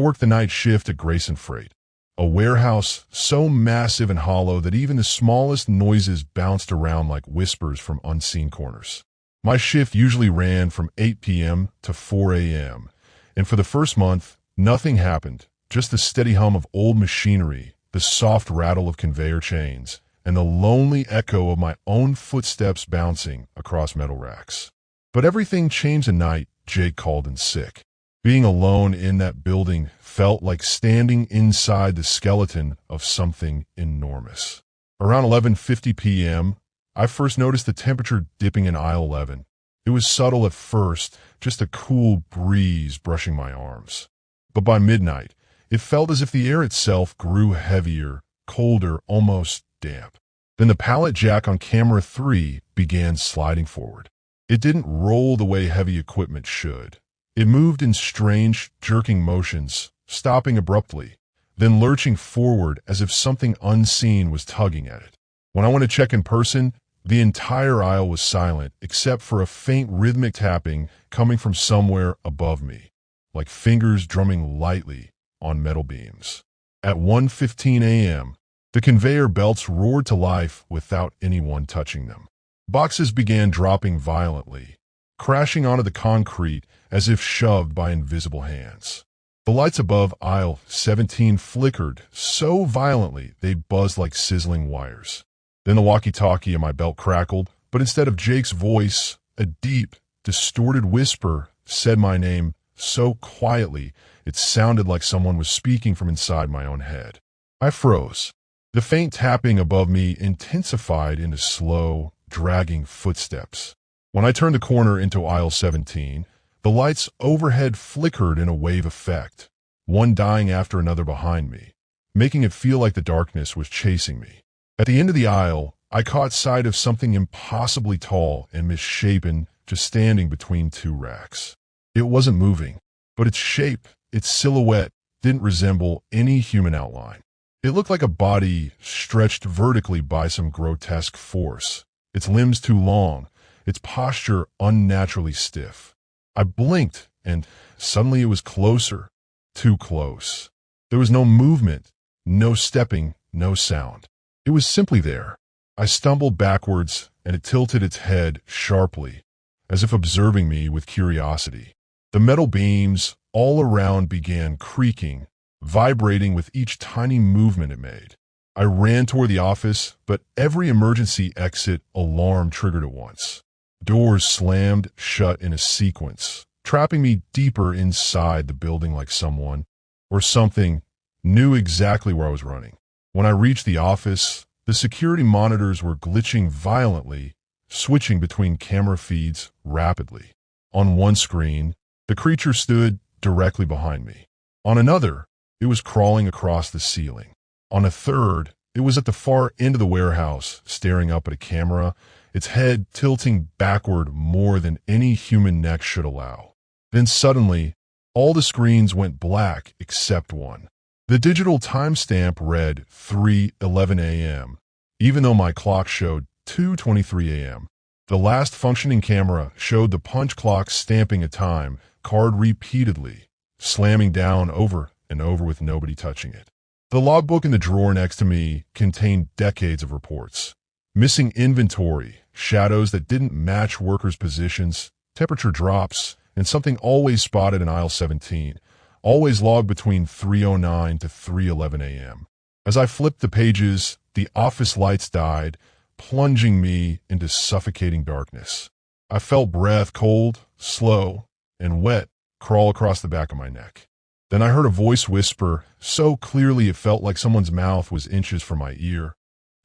worked the night shift at Grayson Freight, a warehouse so massive and hollow that even the smallest noises bounced around like whispers from unseen corners. My shift usually ran from 8 p.m. to 4 a.m., and for the first month, nothing happened, just the steady hum of old machinery, the soft rattle of conveyor chains, and the lonely echo of my own footsteps bouncing across metal racks. But everything changed the night Jake called in sick. Being alone in that building felt like standing inside the skeleton of something enormous. Around 11:50 p.m., I first noticed the temperature dipping in aisle 11. It was subtle at first, just a cool breeze brushing my arms. But by midnight, it felt as if the air itself grew heavier, colder, almost damp. Then the pallet jack on camera 3 began sliding forward. It didn't roll the way heavy equipment should. It moved in strange, jerking motions, stopping abruptly, then lurching forward as if something unseen was tugging at it. When I went to check in person, the entire aisle was silent except for a faint rhythmic tapping coming from somewhere above me, like fingers drumming lightly on metal beams. At 1:15 a.m., the conveyor belts roared to life without anyone touching them. Boxes began dropping violently, crashing onto the concrete as if shoved by invisible hands. The lights above aisle 17 flickered so violently they buzzed like sizzling wires. Then the walkie-talkie in my belt crackled, but instead of Jake's voice, a deep, distorted whisper said my name so quietly it sounded like someone was speaking from inside my own head. I froze. The faint tapping above me intensified into slow, dragging footsteps. When I turned the corner into aisle 17, the lights overhead flickered in a wave effect, one dying after another behind me, making it feel like the darkness was chasing me. At the end of the aisle, I caught sight of something impossibly tall and misshapen just standing between two racks. It wasn't moving, but its shape, its silhouette, didn't resemble any human outline. It looked like a body stretched vertically by some grotesque force, its limbs too long, its posture unnaturally stiff. I blinked, and suddenly it was closer, too close. There was no movement, no stepping, no sound. It was simply there. I stumbled backwards, and it tilted its head sharply, as if observing me with curiosity. The metal beams all around began creaking, vibrating with each tiny movement it made. I ran toward the office, but every emergency exit alarm triggered at once. Doors slammed shut in a sequence, trapping me deeper inside the building like someone, or something, knew exactly where I was running. When I reached the office, the security monitors were glitching violently, switching between camera feeds rapidly. On one screen, the creature stood directly behind me. On another, it was crawling across the ceiling. On a third, it was at the far end of the warehouse, staring up at a camera, its head tilting backward more than any human neck should allow. Then suddenly, all the screens went black except one. The digital timestamp read 3:11 a.m., even though my clock showed 2:23 a.m. The last functioning camera showed the punch clock stamping a time card repeatedly, slamming down over and over with nobody touching it. The logbook in the drawer next to me contained decades of reports. Missing inventory, shadows that didn't match workers' positions, temperature drops, and something always spotted in aisle 17, always logged between 3:09 to 3:11 a.m. As I flipped the pages, the office lights died, plunging me into suffocating darkness. I felt breath, cold, slow, and wet, crawl across the back of my neck. Then I heard a voice whisper, so clearly it felt like someone's mouth was inches from my ear.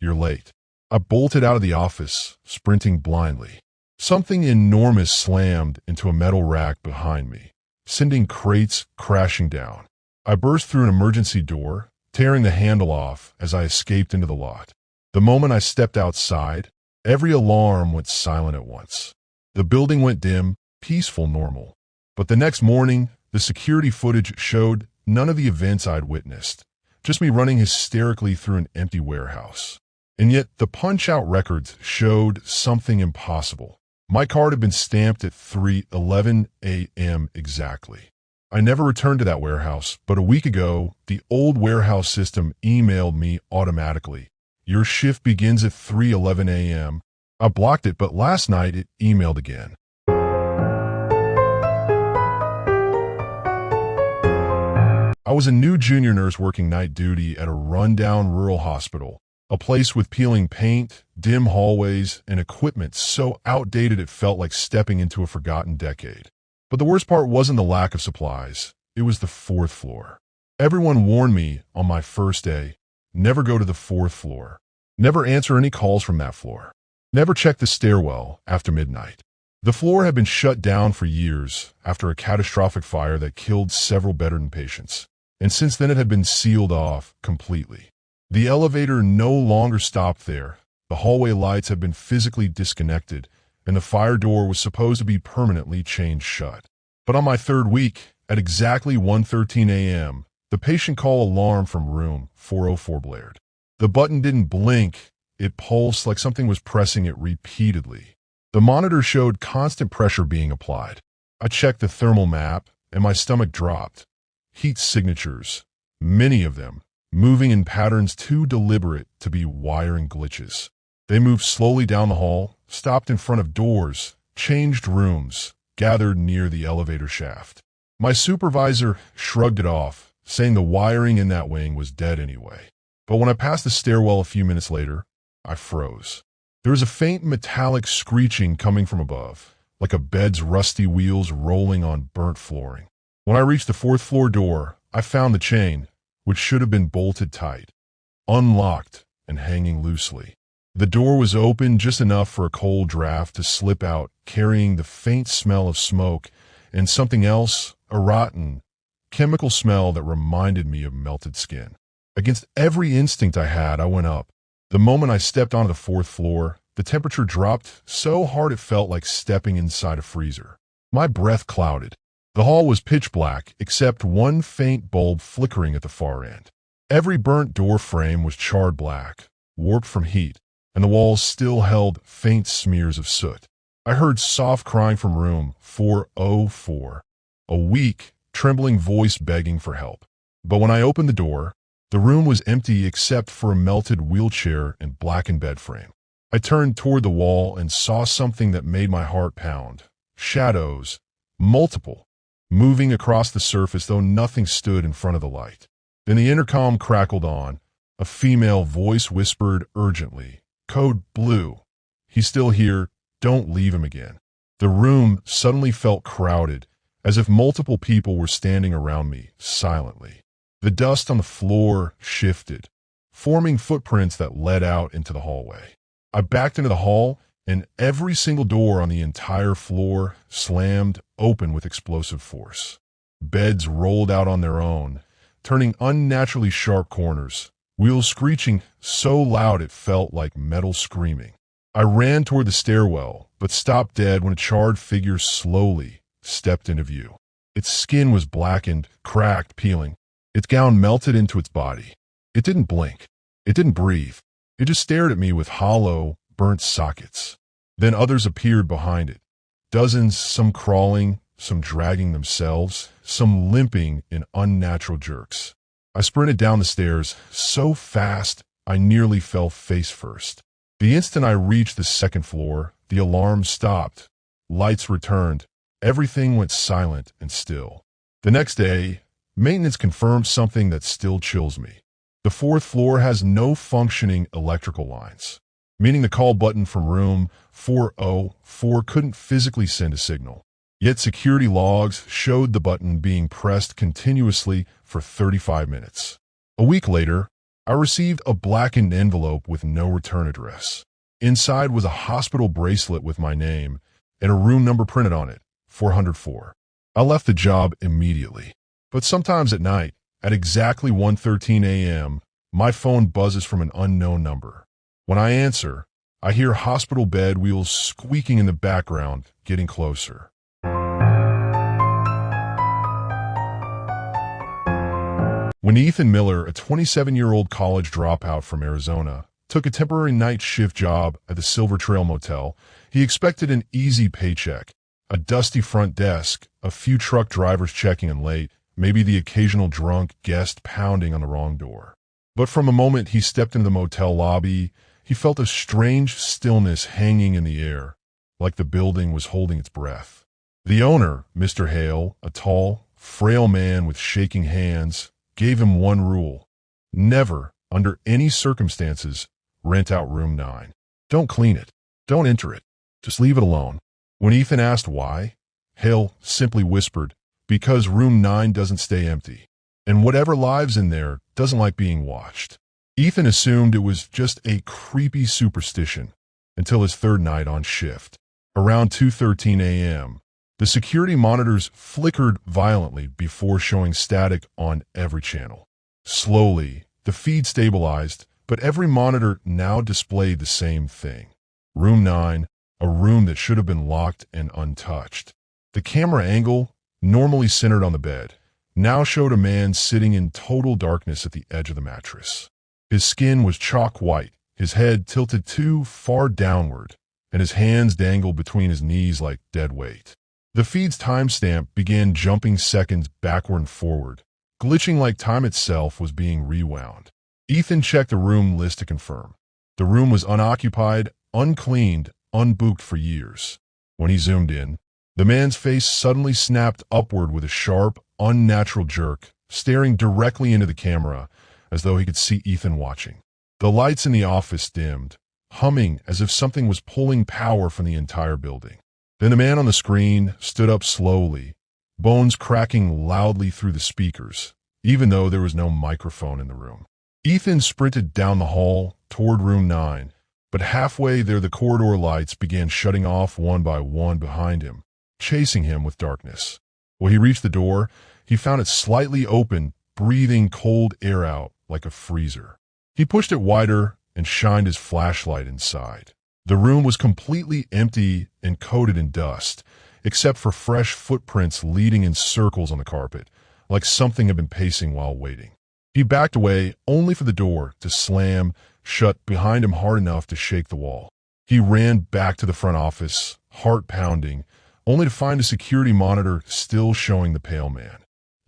"You're late." I bolted out of the office, sprinting blindly. Something enormous slammed into a metal rack behind me, sending crates crashing down. I burst through an emergency door, tearing the handle off as I escaped into the lot. The moment I stepped outside, every alarm went silent at once. The building went dim, peaceful, normal. But the next morning, the security footage showed none of the events I'd witnessed, just me running hysterically through an empty warehouse. And yet the punch-out records showed something impossible. My card had been stamped at 3:11 a.m. exactly. I never returned to that warehouse, but a week ago, the old warehouse system emailed me automatically. Your shift begins at 3:11 a.m. I blocked it, but last night it emailed again. I was a new junior nurse working night duty at a rundown rural hospital, a place with peeling paint, dim hallways, and equipment so outdated it felt like stepping into a forgotten decade. But the worst part wasn't the lack of supplies. It was the fourth floor. Everyone warned me on my first day, never go to the fourth floor. Never answer any calls from that floor. Never check the stairwell after midnight. The floor had been shut down for years after a catastrophic fire that killed several bedridden patients. And since then it had been sealed off completely. The elevator no longer stopped there. The hallway lights had been physically disconnected, and the fire door was supposed to be permanently chained shut. But on my third week, at exactly 1:13 a.m., the patient call alarm from room 404 blared. The button didn't blink, it pulsed like something was pressing it repeatedly. The monitor showed constant pressure being applied. I checked the thermal map, and my stomach dropped. Heat signatures, many of them, moving in patterns too deliberate to be wiring glitches. They moved slowly down the hall, stopped in front of doors, changed rooms, gathered near the elevator shaft. My supervisor shrugged it off, saying the wiring in that wing was dead anyway. But when I passed the stairwell a few minutes later, I froze. There was a faint metallic screeching coming from above, like a bed's rusty wheels rolling on burnt flooring. When I reached the fourth floor door, I found the chain, which should have been bolted tight, unlocked and hanging loosely. The door was open just enough for a cold draft to slip out, carrying the faint smell of smoke and something else, a rotten, chemical smell that reminded me of melted skin. Against every instinct I had, I went up. The moment I stepped onto the fourth floor, the temperature dropped so hard it felt like stepping inside a freezer. My breath clouded. The hall was pitch black, except one faint bulb flickering at the far end. Every burnt door frame was charred black, warped from heat, and the walls still held faint smears of soot. I heard soft crying from room 404, a weak, trembling voice begging for help. But when I opened the door, the room was empty except for a melted wheelchair and blackened bed frame. I turned toward the wall and saw something that made my heart pound. Shadows, multiple, moving across the surface though nothing stood in front of the light. Then the intercom crackled on. A female voice whispered urgently, "Code Blue. He's still here. Don't leave him again." The room suddenly felt crowded, as if multiple people were standing around me, silently. The dust on the floor shifted, forming footprints that led out into the hallway. I backed into the hall, and every single door on the entire floor slammed open with explosive force. Beds rolled out on their own, turning unnaturally sharp corners, wheels screeching so loud it felt like metal screaming. I ran toward the stairwell, but stopped dead when a charred figure slowly stepped into view. Its skin was blackened, cracked, peeling. Its gown melted into its body. It didn't blink. It didn't breathe. It just stared at me with hollow, burnt sockets. Then others appeared behind it. Dozens, some crawling, some dragging themselves, some limping in unnatural jerks. I sprinted down the stairs so fast I nearly fell face first. The instant I reached the second floor, the alarm stopped. Lights returned. Everything went silent and still. The next day, maintenance confirmed something that still chills me. The fourth floor has no functioning electrical lines, meaning the call button from room 404 couldn't physically send a signal. Yet security logs showed the button being pressed continuously for 35 minutes. A week later, I received a blackened envelope with no return address. Inside was a hospital bracelet with my name and a room number printed on it, 404. I left the job immediately. But sometimes at night, at exactly 1:13 a.m., my phone buzzes from an unknown number. When I answer, I hear hospital bed wheels squeaking in the background, getting closer. When Ethan Miller, a 27-year-old college dropout from Arizona, took a temporary night shift job at the Silver Trail Motel, he expected an easy paycheck, a dusty front desk, a few truck drivers checking in late, maybe the occasional drunk guest pounding on the wrong door. But from the moment he stepped into the motel lobby, he felt a strange stillness hanging in the air, like the building was holding its breath. The owner, Mr. Hale, a tall, frail man with shaking hands, gave him one rule: never, under any circumstances, rent out room 9. Don't clean it. Don't enter it. Just leave it alone. When Ethan asked why, Hale simply whispered, because room 9 doesn't stay empty, and whatever lives in there doesn't like being watched. Ethan assumed it was just a creepy superstition until his third night on shift. Around 2:13 a.m., the security monitors flickered violently before showing static on every channel. Slowly, the feed stabilized, but every monitor now displayed the same thing. Room 9, a room that should have been locked and untouched. The camera angle, normally centered on the bed, now showed a man sitting in total darkness at the edge of the mattress. His skin was chalk white, his head tilted too far downward, and his hands dangled between his knees like dead weight. The feed's timestamp began jumping seconds backward and forward, glitching like time itself was being rewound. Ethan checked the room list to confirm. The room was unoccupied, uncleaned, unbooked for years. When he zoomed in, the man's face suddenly snapped upward with a sharp, unnatural jerk, staring directly into the camera as though he could see Ethan watching. The lights in the office dimmed, humming as if something was pulling power from the entire building. Then the man on the screen stood up slowly, bones cracking loudly through the speakers, even though there was no microphone in the room. Ethan sprinted down the hall toward room 9, but halfway there the corridor lights began shutting off one by one behind him, chasing him with darkness. When he reached the door, he found it slightly open, breathing cold air out like a freezer. He pushed it wider and shined his flashlight inside. The room was completely empty and coated in dust, except for fresh footprints leading in circles on the carpet, like something had been pacing while waiting. He backed away only for the door to slam shut behind him hard enough to shake the wall. He ran back to the front office, heart pounding, only to find a security monitor still showing the pale man.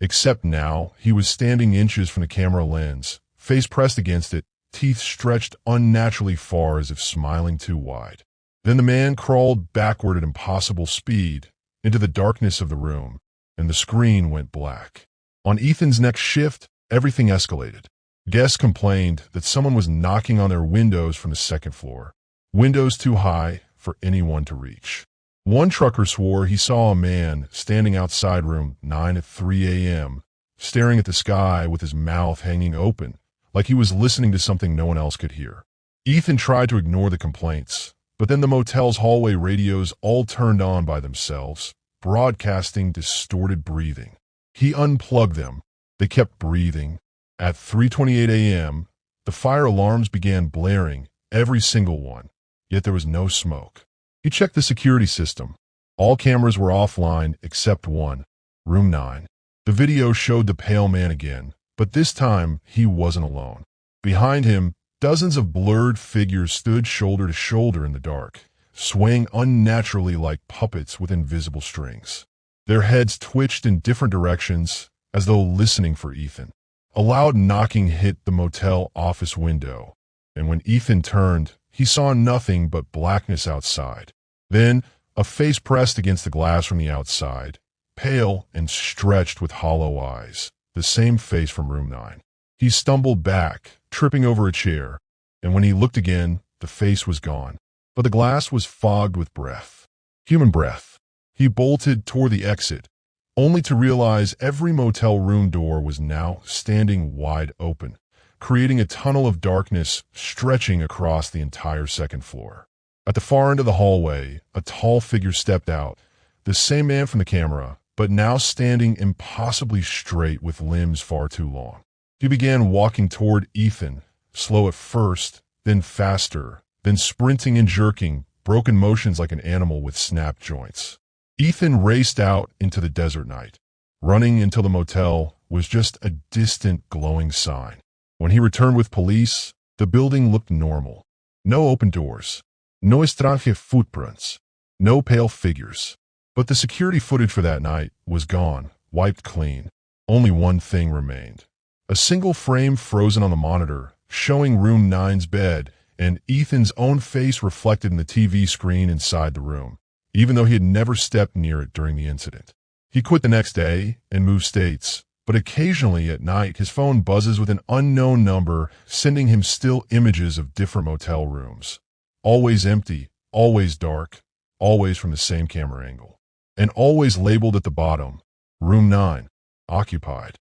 Except now, he was standing inches from the camera lens, face pressed against it, teeth stretched unnaturally far as if smiling too wide. Then the man crawled backward at impossible speed into the darkness of the room, and the screen went black. On Ethan's next shift, everything escalated. Guests complained that someone was knocking on their windows from the second floor, windows too high for anyone to reach. One trucker swore he saw a man standing outside room 9 at 3 a.m., staring at the sky with his mouth hanging open, like he was listening to something no one else could hear. Ethan tried to ignore the complaints, but then the motel's hallway radios all turned on by themselves, broadcasting distorted breathing. He unplugged them. They kept breathing. At 3:28 a.m., the fire alarms began blaring, every single one, yet there was no smoke. He checked the security system. All cameras were offline except one, room 9. The video showed the pale man again, but this time he wasn't alone. Behind him, dozens of blurred figures stood shoulder to shoulder in the dark, swaying unnaturally like puppets with invisible strings. Their heads twitched in different directions, as though listening for Ethan. A loud knocking hit the motel office window, and when Ethan turned, he saw nothing but blackness outside. Then, a face pressed against the glass from the outside, pale and stretched with hollow eyes, the same face from room 9. He stumbled back, tripping over a chair, and when he looked again, the face was gone, but the glass was fogged with breath. Human breath. He bolted toward the exit, only to realize every motel room door was now standing wide open, creating a tunnel of darkness stretching across the entire second floor. At the far end of the hallway, a tall figure stepped out, the same man from the camera, but now standing impossibly straight with limbs far too long. He began walking toward Ethan, slow at first, then faster, then sprinting and jerking, broken motions like an animal with snapped joints. Ethan raced out into the desert night. Running until the motel was just a distant glowing sign. When he returned with police, the building looked normal. No open doors, no strange footprints, no pale figures. But the security footage for that night was gone, wiped clean. Only one thing remained. A single frame frozen on the monitor, showing room 9's bed and Ethan's own face reflected in the TV screen inside the room, even though he had never stepped near it during the incident. He quit the next day and moved states, but occasionally at night his phone buzzes with an unknown number sending him still images of different motel rooms. Always empty, always dark, always from the same camera angle. And always labeled at the bottom, Room 9, occupied.